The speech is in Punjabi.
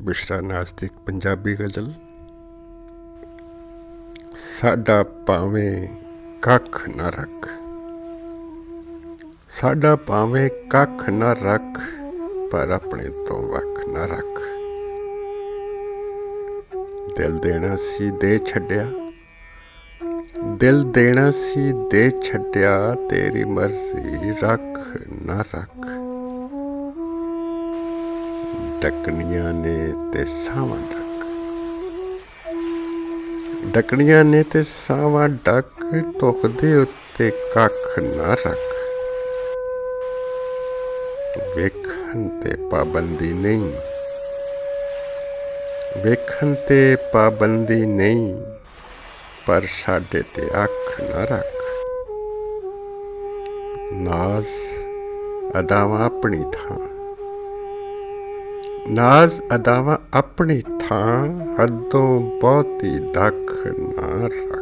ਬਿਸ਼ਰਾ ਨਾਜ਼ ਦੀ ਇੱਕ ਪੰਜਾਬੀ ਗਜ਼ਲ। ਸਾਡਾ ਭਾਵੇਂ ਕੱਖ ਨਾ ਰੱਖ, ਸਾਡਾ ਭਾਵੇਂ ਕੱਖ ਨਾ ਰੱਖ, ਪਰ ਆਪਣੇ ਤੋਂ ਵੱਖ ਨਾ ਰੱਖ। ਦਿਲ ਦੇਣਾ ਸੀ ਦੇ ਛੱਡਿਆ, ਦਿਲ ਦੇਣਾ ਸੀ ਦੇ ਛੱਡਿਆ, ਤੇਰੀ ਮਰਜ਼ੀ ਰੱਖ ਨਾ ਰੱਖ। ਡਕਣੀਆਂ ਨੇ ਤੇ ਸਾਵਾਂ ਡੱਕ, ਡਕਣੀਆਂ ਨੇ ਤੇ ਸਾਵਾਂ ਡੱਕ, ਧੁੱਖ ਦੇ ਉੱਤੇ ਕੱਖ ਨਾ ਰੱਖ। ਵੇਖਣ ਤੇ ਪਾਬੰਦੀ ਨਹੀਂ, ਵੇਖਣ ਤੇ ਪਾਬੰਦੀ ਨਹੀਂ, ਪਰ ਸਾਡੇ ਤੇ ਅੱਖ ਨਾ ਰੱਖ। ਨਾਜ਼ ਅਦਾਵਾਂ ਆਪਣੀ ਥਾਂ, ਨਾਜ਼ ਅਦਾਵਾਂ ਆਪਣੀ ਥਾਂ, ਹੱਦੋਂ ਬਹੁਤੀ ਦੱਖ ਨਾ ਰੱਖ।